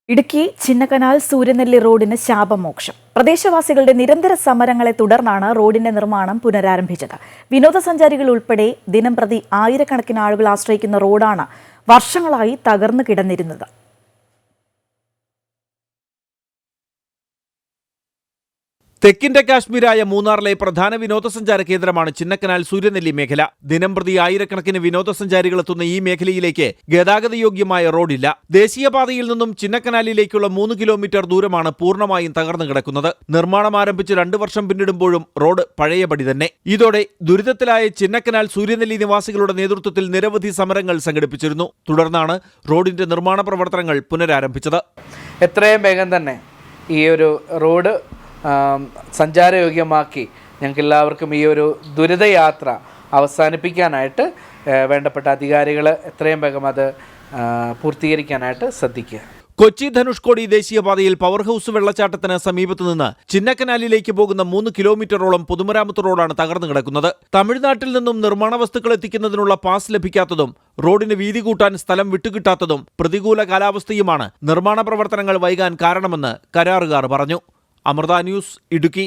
ഇടുക്കി ചിന്നക്കനാൽ സൂര്യനെല്ലി റോഡിന് ശാപമോക്ഷം. പ്രദേശവാസികളുടെ നിരന്തര സമരങ്ങളെ തുടർന്നാണ് റോഡിന്റെ നിർമ്മാണം പുനരാരംഭിച്ചത്. വിനോദസഞ്ചാരികൾ ഉൾപ്പെടെ ദിനംപ്രതി ആയിരക്കണക്കിന് ആളുകൾ ആശ്രയിക്കുന്ന റോഡാണ് വർഷങ്ങളായി തകർന്നു കിടന്നിരുന്നത്. തെക്കിന്റെ കാശ്മീരായ മൂന്നാറിലെ പ്രധാന വിനോദസഞ്ചാര കേന്ദ്രമാണ് ചിന്നക്കനാൽ സൂര്യനെല്ലി മേഖല. ദിനംപ്രതി ആയിരക്കണക്കിന് വിനോദസഞ്ചാരികൾ എത്തുന്ന ഈ മേഖലയിലേക്ക് ഗതാഗതയോഗ്യമായ റോഡില്ല. ദേശീയപാതയിൽ നിന്നും ചിന്നക്കനാലിലേക്കുള്ള 3 കിലോമീറ്റർ ദൂരമാണ് പൂർണ്ണമായും തകർന്നു കിടക്കുന്നത്. നിർമ്മാണം ആരംഭിച്ച് 2 വർഷം പിന്നിടുമ്പോഴും റോഡ് പഴയപടി തന്നെ. ഇതോടെ ദുരിതത്തിലായ ചിന്നക്കനാൽ സൂര്യനെല്ലി നിവാസികളുടെ നേതൃത്വത്തിൽ നിരവധി സമരങ്ങൾ സംഘടിപ്പിച്ചിരുന്നു. തുടർന്നാണ് റോഡിന്റെ നിർമ്മാണ പ്രവർത്തനങ്ങൾ പുനരാരംഭിച്ചത്. എത്രയും വേഗം തന്നെ ഈ ഒരു റോഡ് സഞ്ചാരയോഗ്യമാക്കി ഞങ്ങൾക്കെല്ലാവർക്കും ഈ ഒരു ദുരിതയാത്ര അവസാനിപ്പിക്കാനായിട്ട് വേണ്ടപ്പെട്ട അധികാരികൾ എത്രയും വേഗം അത് പൂർത്തീകരിക്കാനായിട്ട് ശ്രദ്ധിക്കുക. കൊച്ചി ധനുഷ്കോടി ദേശീയപാതയിൽ പവർ ഹൌസ് വെള്ളച്ചാട്ടത്തിന് സമീപത്ത് നിന്ന് ചിന്നക്കനാലിലേക്ക് പോകുന്ന 3 കിലോമീറ്ററോളം പൊതുമരാമത്ത് റോഡാണ് തകർന്നു കിടക്കുന്നത്. തമിഴ്നാട്ടിൽ നിന്നും നിർമ്മാണ വസ്തുക്കൾ എത്തിക്കുന്നതിനുള്ള പാസ് ലഭിക്കാത്തതും റോഡിന് വീതി കൂട്ടാൻ സ്ഥലം വിട്ടുകിട്ടാത്തതും പ്രതികൂല കാലാവസ്ഥയുമാണ് നിർമ്മാണ പ്രവർത്തനങ്ങൾ വൈകാൻ കാരണമെന്ന് കരാറുകാർ പറഞ്ഞു. അമൃത ന്യൂസ്, ഇടുക്കി.